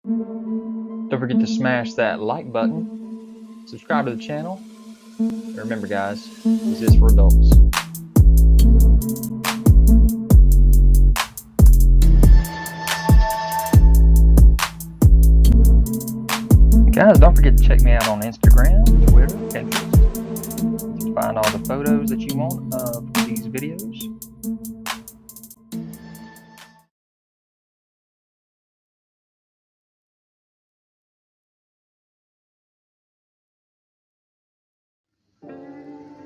Don't forget to smash that like button, subscribe to the channel, and remember guys, this is for adults. Guys, don't forget to check me out on Instagram, Twitter, Pinterest to find all the photos that you want of these videos.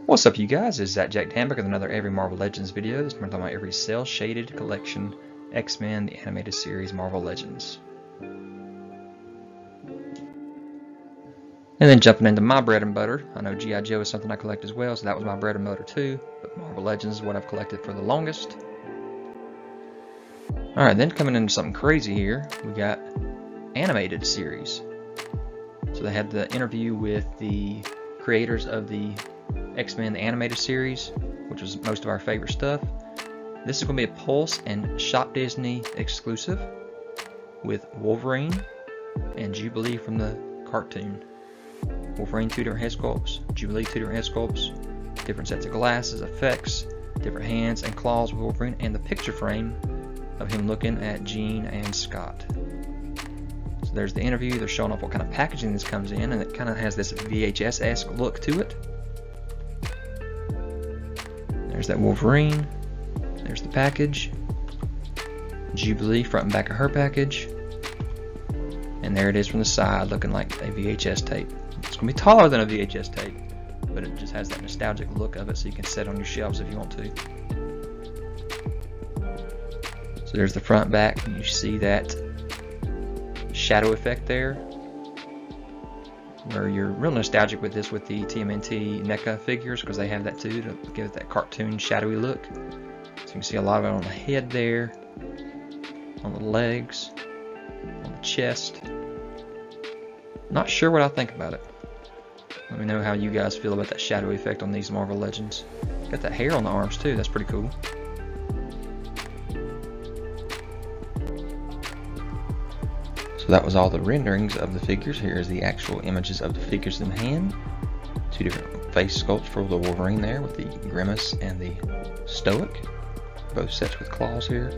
What's up you guys, it's ZacJacDan back with another Every Marvel Legends video. This time we're talking about every Cel-Shaded collection, X-Men, the animated series, Marvel Legends. And then jumping into my bread and butter, I know G.I. Joe is something I collect as well, so that was my bread and butter too, but Marvel Legends is what I've collected for the longest. Alright, then coming into something crazy here, we got animated series. So they had the interview with the creators of the X-Men the animated series, which was most of our favorite stuff. This is going to be a Pulse and Shop Disney exclusive with Wolverine and Jubilee from the cartoon. Wolverine 2 different head sculpts, Jubilee 2 different head sculpts, different sets of glasses, effects, different hands and claws with Wolverine, and the picture frame of him looking at Jean and Scott. So there's the interview. They're showing off what kind of packaging this comes in, and it kind of has this VHS-esque look to it. There's that Wolverine, there's the package, Jubilee front and back of her package, and there it is from the side looking like a VHS tape. It's going to be taller than a VHS tape, but it just has that nostalgic look of it, so you can set it on your shelves if you want to. So there's the front back, and you see that shadow effect there, where you're real nostalgic with this with the TMNT NECA figures, because they have that too to give it that cartoon shadowy look. So you can see a lot of it on the head there, on the legs, on the chest. Not sure what I think about it. Let me know how you guys feel about that shadowy effect on these Marvel Legends. Got that hair on the arms too, that's pretty cool. So that was all the renderings of the figures. Here's the actual images of the figures in hand. Two different face sculpts for the Wolverine there with the Grimace and the Stoic. Both sets with claws here.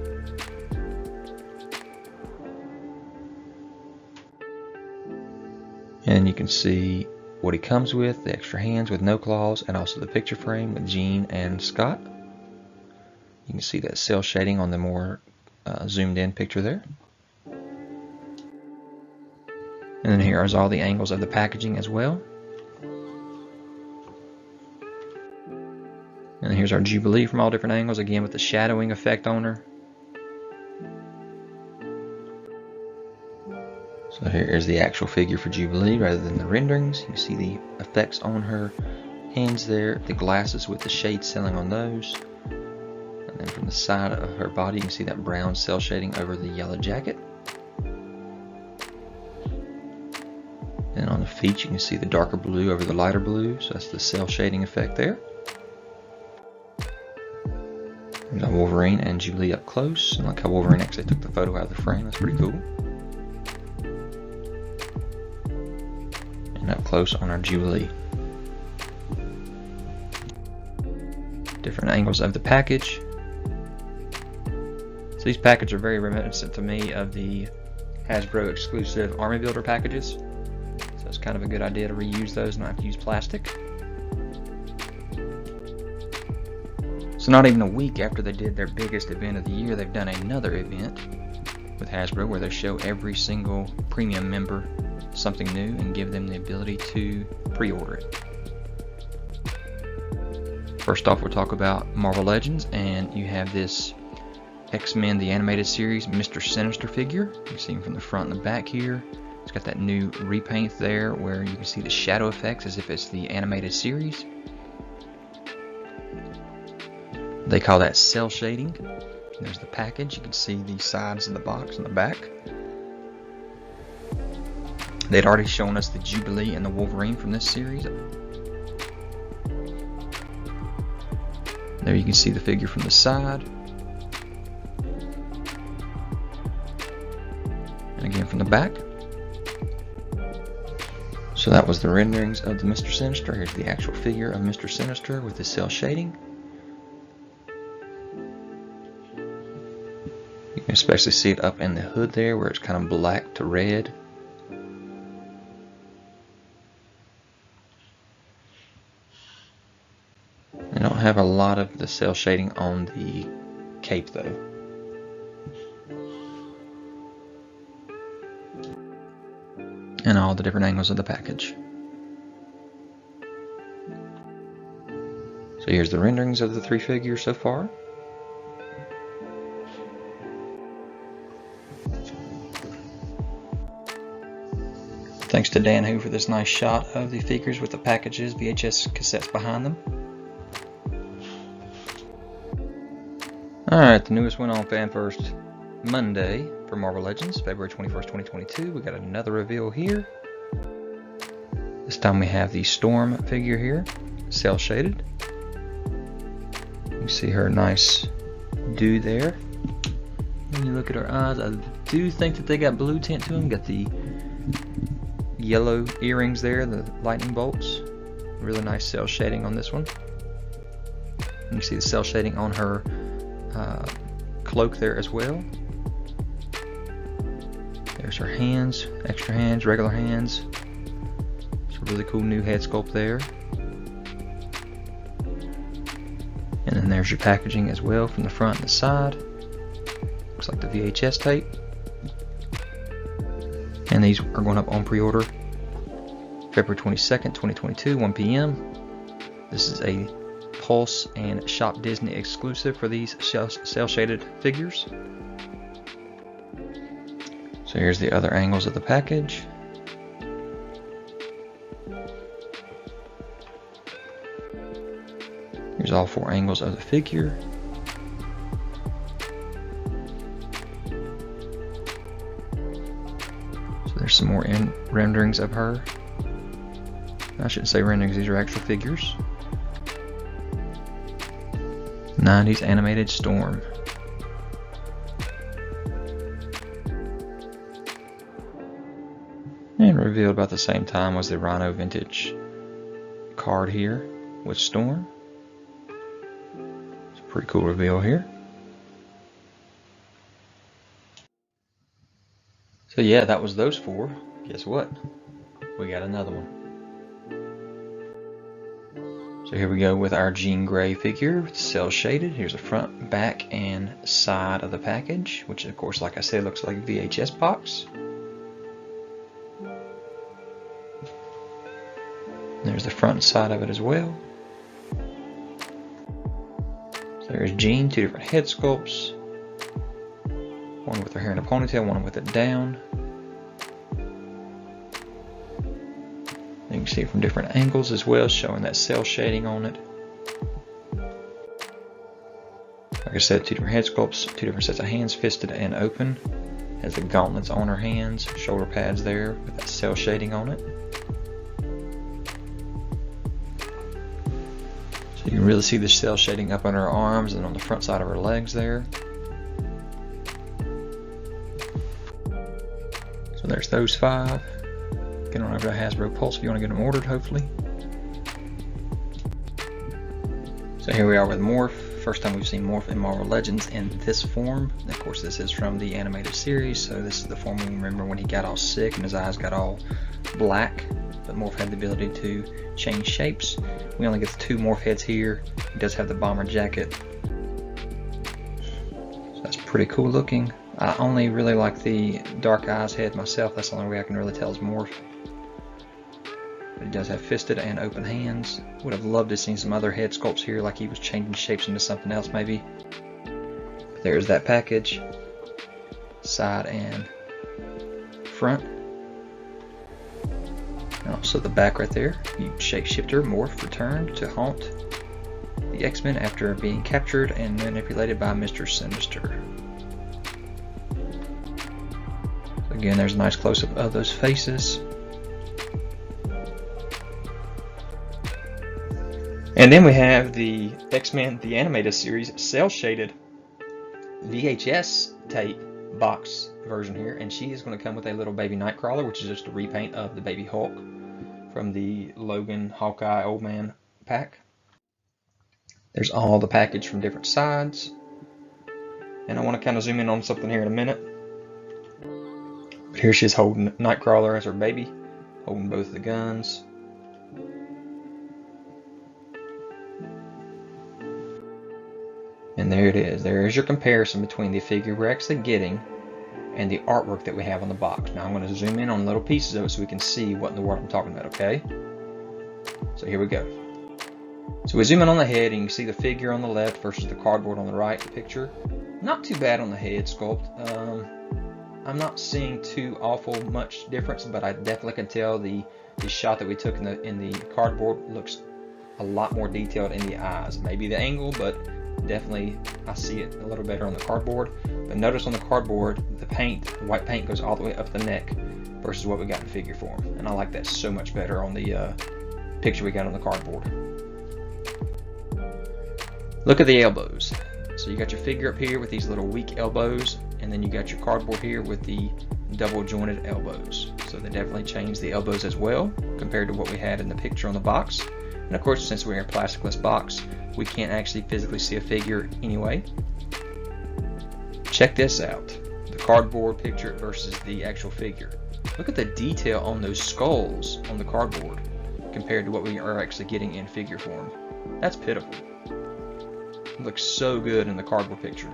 And you can see what he comes with, the extra hands with no claws, and also the picture frame with Jean and Scott. You can see that cel shading on the more zoomed in picture there. And then here is all the angles of the packaging as well. And here's our Jubilee from all different angles, again with the shadowing effect on her. So here is the actual figure for Jubilee rather than the renderings. You can see the effects on her hands there, the glasses with the shade selling on those. And then from the side of her body you can see that brown cel shading over the yellow jacket. And on the feet you can see the darker blue over the lighter blue, so that's the cel shading effect there. There's Wolverine and Jubilee up close, and like how Wolverine actually took the photo out of the frame, that's pretty cool. And up close on our Jubilee. Different angles of the package. So these packages are very reminiscent to me of the Hasbro exclusive Army Builder packages. So it's kind of a good idea to reuse those and not have to use plastic. So not even a week after they did their biggest event of the year, they've done another event with Hasbro where they show every single premium member something new and give them the ability to pre-order it. First off, we'll talk about Marvel Legends, and you have this X-Men the animated series Mr. Sinister figure. You can see him from the front and the back here. It's got that new repaint there where you can see the shadow effects as if it's the animated series. They call that cel shading. There's the package. You can see the sides of the box and the back. They'd already shown us the Jubilee and the Wolverine from this series. There you can see the figure from the side. from the back. So that was the renderings of the Mr. Sinister. Here's the actual figure of Mr. Sinister with the cel shading. You can especially see it up in the hood there where it's kind of black to red. I don't have a lot of the cel shading on the cape though. And all the different angles of the package. So here's the renderings of the three figures so far. Thanks to Dan Hu for this nice shot of the figures with the packages, VHS cassettes behind them. Alright, the newest one on Fan First Monday for Marvel Legends, February 21st, 2022. We got another reveal here. This time we have the Storm figure here, cel-shaded. You can see her nice dude there. When you look at her eyes, I do think that they got blue tint to them. Got the yellow earrings there, the lightning bolts. Really nice cel shading on this one. You can see the cel shading on her cloak there as well. There's her hands, extra hands, regular hands. It's a really cool new head sculpt there. And then there's your packaging as well from the front and the side. Looks like the VHS tape. And these are going up on pre-order February 22nd, 2022, 1 p.m. This is a Pulse and Shop Disney exclusive for these cel-shaded figures. So here's the other angles of the package. Here's all four angles of the figure. So there's some more renderings of her. I shouldn't say renderings, these are actual figures. 90s animated Storm. And revealed about the same time was the Rhino Vintage card here with Storm. It's a pretty cool reveal here. So yeah, that was those four. Guess what? We got another one. So here we go with our Jean Grey figure, cel-shaded. Here's the front, back, and side of the package, which of course, like I said, looks like a VHS box. There's the front and side of it as well. So there's Jean, two different head sculpts. One with her hair in a ponytail, one with it down. You can see it from different angles as well, showing that cel shading on it. Like I said, two different head sculpts, two different sets of hands, fisted and open. Has the gauntlets on her hands, shoulder pads there with that cel shading on it. So you can really see the cel shading up on her arms and on the front side of her legs there. So there's those five. Get on over to Hasbro Pulse if you want to get them ordered, hopefully. So here we are with Morph. First time we've seen Morph in Marvel Legends in this form. Of course, this is from the animated series, so this is the form we remember when he got all sick and his eyes got all black. But Morph had the ability to change shapes. We only get the two Morph heads here. He does have the bomber jacket. So that's pretty cool looking. I only really like the dark eyes head myself. That's the only way I can really tell is Morph. But he does have fisted and open hands. Would have loved to see some other head sculpts here, like he was changing shapes into something else maybe. But there's that package. Side and front. And also the back right there. Shapeshifter Morph returned to haunt the X-Men after being captured and manipulated by Mr. Sinister. Again, there's a nice close-up of those faces. And then we have the X-Men, the animated series, cel-shaded VHS tape box version here, and she is going to come with a little baby Nightcrawler, which is just a repaint of the baby Hulk from the Logan Hawkeye Old Man pack. There's all the package from different sides, and I want to kind of zoom in on something here in a minute. But here she is holding Nightcrawler as her baby, holding both the guns. And there it is. There is your comparison between the figure we're actually getting and the artwork that we have on the box. Now I'm going to zoom in on little pieces of it so we can see what in the world I'm talking about, okay? So here we go. So we zoom in on the head and you can see the figure on the left versus the cardboard on the right, the picture. Not too bad on the head sculpt. I'm not seeing too awful much difference, but I definitely can tell the shot that we took in the cardboard looks a lot more detailed in the eyes. Maybe the angle, but definitely I see it a little better on the cardboard. But notice on the cardboard, the paint, the white paint goes all the way up the neck versus what we got in figure form. And I like that so much better on the picture we got on the cardboard. Look at the elbows. So you got your figure up here with these little weak elbows, and then you got your cardboard here with the double jointed elbows. So they definitely changed the elbows as well compared to what we had in the picture on the box. And of course, since we're in a plasticless box, we can't actually physically see a figure anyway. Check this out, the cardboard picture versus the actual figure. Look at the detail on those skulls on the cardboard compared to what we are actually getting in figure form. That's pitiful. It looks so good in the cardboard picture.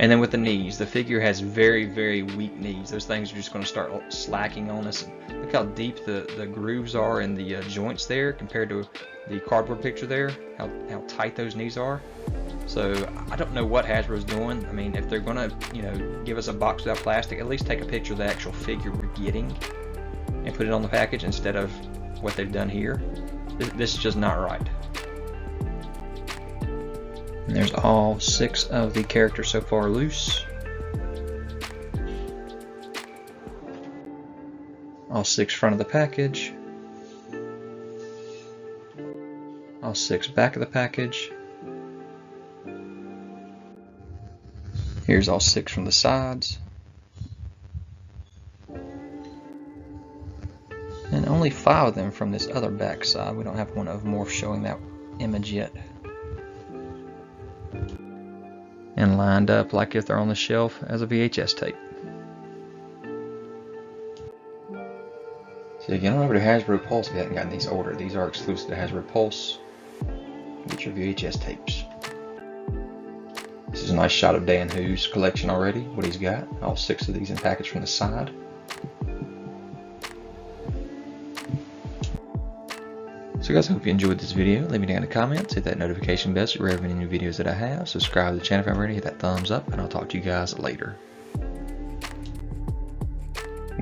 And then with the knees, the figure has very, very weak knees. Those things are just going to start slacking on us. Look how deep the grooves are in the joints there compared to the cardboard picture there, how tight those knees are. So I don't know what Hasbro's doing. I mean, if they're going to, give us a box without plastic, at least take a picture of the actual figure we're getting and put it on the package instead of what they've done here. This is just not right. And there's all 6 of the characters so far loose. All 6 front of the package. All 6 back of the package. Here's all 6 from the sides. And only 5 of them from this other back side. We don't have one of Morph showing that image yet. And lined up like if they're on the shelf as a VHS tape. So again, over to Hasbro Pulse if you haven't gotten these ordered. These are exclusive to Hasbro Pulse. Get your VHS tapes. This is a nice shot of Dan Hu's collection already, what he's got. All 6 of these in package from the side. So guys, I hope you enjoyed this video. Leave me down in the comments, hit that notification bell so you're aware of any new videos that I have. Subscribe to the channel if you're ready, hit that thumbs up, and I'll talk to you guys later.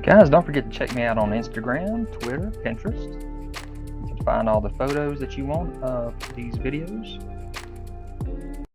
Guys, don't forget to check me out on Instagram, Twitter, Pinterest. You can find all the photos that you want of these videos.